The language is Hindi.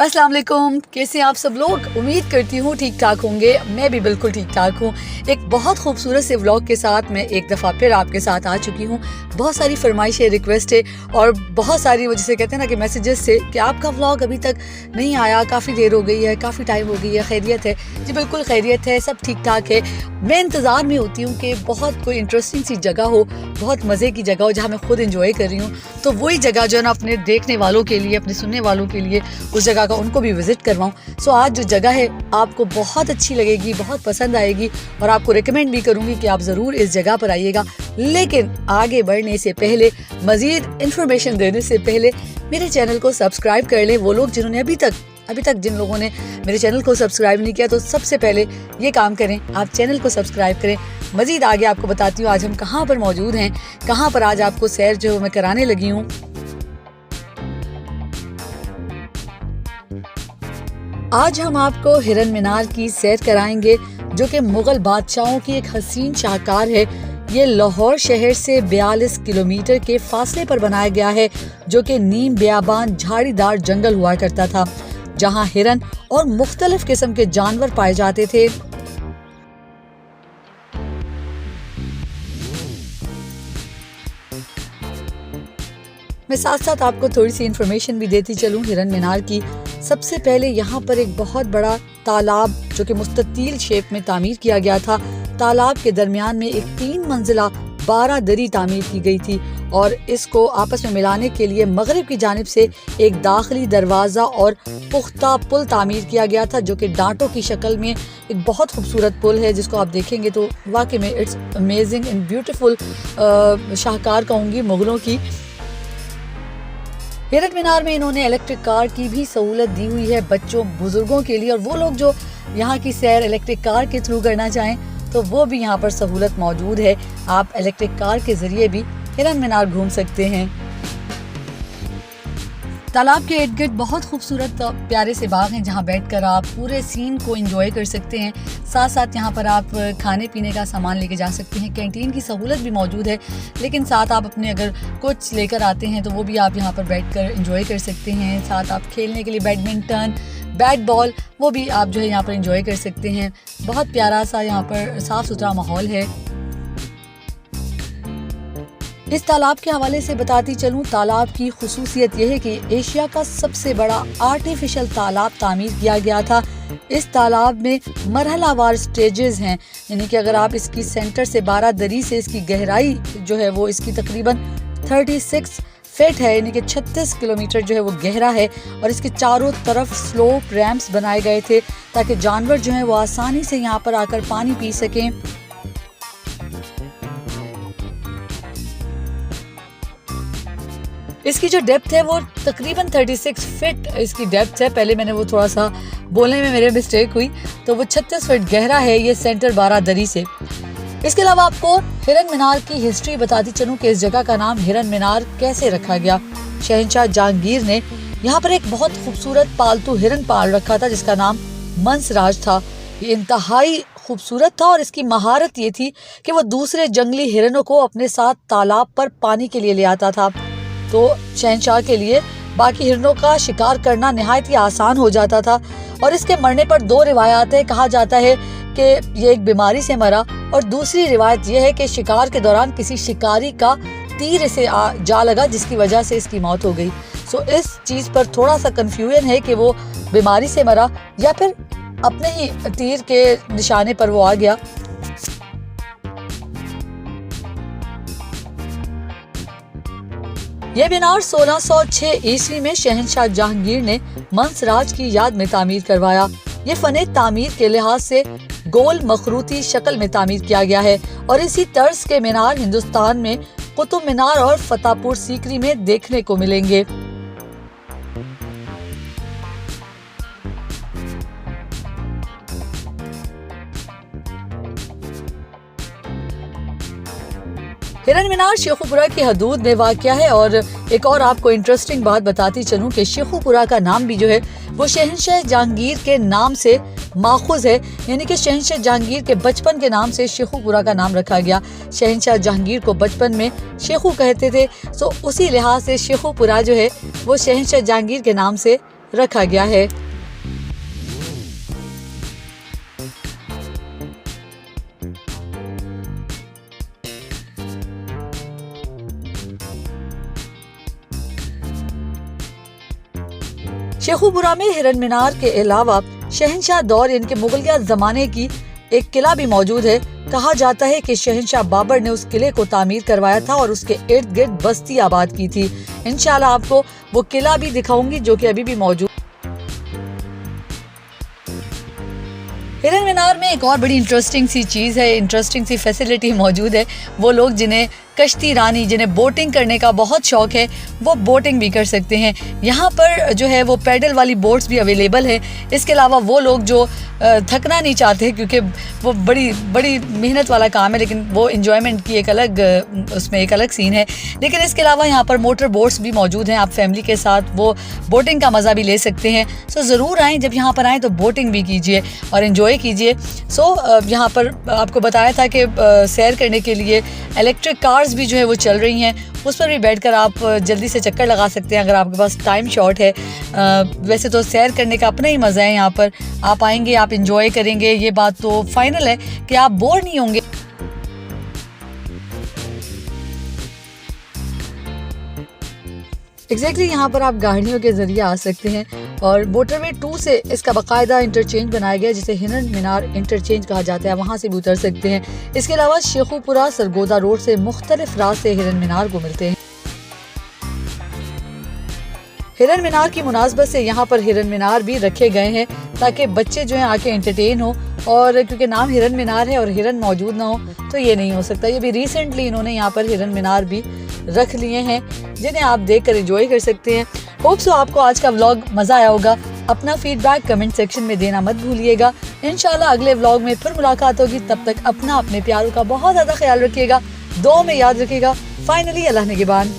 अस्सलाम वालेकुम, कैसे हैं आप सब लोग। उम्मीद करती हूँ ठीक ठाक होंगे। मैं भी बिल्कुल ठीक ठाक हूँ। एक बहुत खूबसूरत से व्लॉग के साथ मैं एक दफ़ा फिर आपके साथ आ चुकी हूँ। बहुत सारी फरमाइशें, रिक्वेस्ट है और बहुत सारी वो जिसे कहते हैं ना कि मैसेजेस से कि आपका व्लॉग अभी तक नहीं आया, काफ़ी देर हो गई है, काफ़ी टाइम हो गई है, खैरियत है? जी बिल्कुल खैरियत है, सब ठीक ठाक है। मैं इंतज़ार में होती हूँ कि बहुत कोई इंटरेस्टिंग सी जगह हो, बहुत मज़े की जगह हो जहाँ मैं खुद इंजॉय कर रही हूँ। तो वही जगह जो है ना अपने देखने वालों के लिए, अपने सुनने वालों के लिए उस जगह का उनको भी विजिट करवाऊँ। सो आज जो जगह है आपको बहुत अच्छी लगेगी, बहुत पसंद आएगी और आपको रिकमेंड भी करूँगी कि आप ज़रूर इस जगह पर आइएगा। लेकिन आगे बढ़ने से पहले, मज़ीद इन्फॉर्मेशन देने से पहले मेरे चैनल को सब्सक्राइब कर लें। वो लोग जिन्होंने अभी तक जिन लोगों ने मेरे चैनल को सब्सक्राइब नहीं किया तो सबसे पहले ये काम करें, आप चैनल को सब्सक्राइब करें। मज़ीद आगे आपको बताती हूँ आज हम कहाँ पर मौजूद हैं, कहाँ पर आज आपको सैर जो मैं कराने लगी हूँ। आज हम आपको हिरन मीनार की सैर कराएंगे जो कि मुगल बादशाहों की एक हसीन शाहकार है। ये लाहौर शहर से 42 किलोमीटर के फासले पर बनाया गया है जो कि नीम बियाबान झाड़ीदार जंगल हुआ करता था जहां हिरन और मुख्तलिफ किस्म के जानवर पाए जाते थे। मैं साथ साथ आपको थोड़ी सी इन्फॉर्मेशन भी देती चलूं हिरन मीनार की। सबसे पहले यहाँ पर एक बहुत बड़ा तालाब जो कि मुस्ततील शेप में तामीर किया गया था। तालाब के दरमियान में एक 3 मंजिला 12 दरी तामीर की गई थी और इसको आपस में मिलाने के लिए मगरिब की जानिब से एक दाखिली दरवाज़ा और पुख्ता पुल तामीर किया गया था जो कि डांटों की शक्ल में एक बहुत खूबसूरत पुल है जिसको आप देखेंगे तो वाकई में इट्स अमेजिंग एंड ब्यूटीफुल। शाहकार कहूँगी मुगलों की। हिरन मीनार में इन्होंने इलेक्ट्रिक कार की भी सहूलत दी हुई है बच्चों बुजुर्गों के लिए, और वो लोग जो यहाँ की सैर इलेक्ट्रिक कार के थ्रू करना चाहें तो वो भी यहाँ पर सहूलत मौजूद है। आप इलेक्ट्रिक कार के जरिए भी हिरन मीनार घूम सकते हैं। तालाब के इर्द गिर्द बहुत खूबसूरत प्यारे से बाग हैं जहाँ बैठकर आप पूरे सीन को एंजॉय कर सकते हैं। साथ साथ यहाँ पर आप खाने पीने का सामान लेके जा सकते हैं। कैंटीन की सहूलत भी मौजूद है, लेकिन साथ आप अपने अगर कुछ लेकर आते हैं तो वो भी आप यहाँ पर बैठकर एंजॉय कर सकते हैं। साथ आप खेलने के लिए बैडमिंटन, बैट बॉल, वो भी आप जो है यहाँ पर एंजॉय कर सकते हैं। बहुत प्यारा सा यहाँ पर साफ़ सुथरा माहौल है। इस तालाब के हवाले से बताती चलूं, तालाब की खुसूसियत यह है कि एशिया का सबसे बड़ा आर्टिफिशियल तालाब तामीर किया गया था। इस तालाब में मरहलावार स्टेजेस हैं, यानी कि अगर आप इसकी सेंटर से 12 दरी से इसकी गहराई जो है वो इसकी तकरीबन 36 फीट है, यानी कि 36 किलोमीटर जो है वो गहरा है और इसके चारों तरफ स्लोप रैंप्स बनाए गए थे ताकि जानवर जो है वो आसानी से यहाँ पर आकर पानी पी सकें। इसकी जो डेप्थ है वो तकरीबन 36 फीट इसकी डेप्थ है। पहले मैंने वो थोड़ा सा बोलने में मेरे मिस्टेक हुई, तो वो 36 फीट गहरा है ये सेंटर 12 दरी से। इसके अलावा आपको हिरन मीनार की हिस्ट्री बताती चलूं कि इस जगह का नाम हिरन मीनार कैसे रखा गया। शहंशाह जहांगीर ने यहाँ पर एक बहुत खूबसूरत पालतू हिरन पाल रखा था जिसका नाम मंसराज था। ये इंतहाई खूबसूरत था और इसकी महारत ये थी कि वो दूसरे जंगली हिरनों को अपने साथ तालाब पर पानी के लिए ले आता था, तो शहंशाह के लिए बाकी हिरनों का शिकार करना निहायत ही आसान हो जाता था। और इसके मरने पर 2 रिवायात है। कहा जाता है कि ये एक बीमारी से मरा और दूसरी रिवायत यह है कि शिकार के दौरान किसी शिकारी का तीर इसे जा लगा जिसकी वजह से इसकी मौत हो गई। सो इस चीज़ पर थोड़ा सा कंफ्यूजन है कि वो बीमारी से मरा या फिर अपने ही तीर के निशाने पर वो आ गया। यह मीनार 1606 ईस्वी में शहंशाह जहांगीर ने मंसराज की याद में तामीर करवाया। ये फने तामीर के लिहाज से गोल मखरूती शक्ल में तामीर किया गया है और इसी तर्ज के मीनार हिंदुस्तान में कुतुब मीनार और फतेहपुर सीकरी में देखने को मिलेंगे। हिरन मीनार शेखुपुरा की हदूद में वाक़या है। और एक और आपको इंटरेस्टिंग बात बताती चलूं कि शेखुपुरा का नाम भी जो है वो शहंशाह जहांगीर के नाम से माखूज है, यानी कि शहंशाह जहांगीर के बचपन के नाम से शेखुपुरा का नाम रखा गया। शहंशाह जहांगीर को बचपन में शेखू कहते थे, सो उसी लिहाज से शेखुपुरा जो है वो शहंशाह जहांगीर के नाम से रखा गया है। शेखुपुरा में हिरन मीनार के अलावा शहंशाह दौर यानी कि मुगलिया जमाने की एक किला भी मौजूद है। कहा जाता है कि शहंशाह बाबर ने उस किले को तामीर करवाया था और उसके इर्द गिर्द बस्ती आबाद की थी। इंशाल्लाह आपको वो किला भी दिखाऊंगी जो कि अभी भी मौजूद। हिरन मीनार में एक और बड़ी इंटरेस्टिंग सी चीज़ है, इंटरेस्टिंग सी फैसिलिटी मौजूद है। वो लोग जिन्हें कश्ती रानी, जिन्हें बोटिंग करने का बहुत शौक है, वो बोटिंग भी कर सकते हैं। यहाँ पर जो है वो पैडल वाली बोट्स भी अवेलेबल है। इसके अलावा वो लोग जो थकना नहीं चाहते क्योंकि वो बड़ी मेहनत वाला काम है, लेकिन वो एंजॉयमेंट की एक अलग उसमें एक अलग सीन है। लेकिन इसके अलावा यहाँ पर मोटर बोट्स भी मौजूद हैं। आप फैमिली के साथ वो बोटिंग का मज़ा भी ले सकते हैं। सो ज़रूर आएँ, जब यहाँ पर आएँ तो बोटिंग भी कीजिए और इन्जॉय कीजिए। यहाँ पर आपको बताया था कि सैर करने के लिए इलेक्ट्रिक कार्स भी जो है वो चल रही हैं, उस पर भी बैठकर आप जल्दी से चक्कर लगा सकते हैं अगर आपके पास टाइम शॉर्ट है। वैसे तो सैर करने का अपना ही मज़ा है। यहाँ पर आप आएंगे, आप इंजॉय करेंगे, ये बात तो फाइनल है कि आप बोर नहीं होंगे। एग्जैक्टली यहाँ पर आप गाड़ियों के जरिए आ सकते हैं और मोटरवे 2 से इसका बाकायदा इंटरचेंज बनाया गया जिसे हिरन मीनार इंटरचेंज कहा जाता है, वहाँ से भी उतर सकते हैं। इसके अलावा शेखुपुरा सरगोदा रोड से मुख्तलिफ रास्ते हिरन मीनार को मिलते हैं। हिरन मीनार की मुनासबत से यहाँ पर हिरन मीनार भी रखे गए हैं ताकि बच्चे जो हैं आके एंटरटेन हो, और क्योंकि नाम हिरन मीनार है और हिरन मौजूद ना हो तो ये नहीं हो सकता। ये भी रिसेंटली इन्होंने यहाँ पर हिरन मीनार भी रख लिए हैं जिन्हें आप देखकर एंजॉय कर सकते हैं। होप सो आपको आज का व्लॉग मज़ा आया होगा। अपना फीडबैक कमेंट सेक्शन में देना मत भूलिएगा। इंशाल्लाह अगले व्लॉग में फिर मुलाकात होगी। तब तक अपना अपने प्यारों का बहुत ज़्यादा ख्याल रखिएगा, दुआ में याद रखिएगा। फाइनली अल्लाह निगहबान।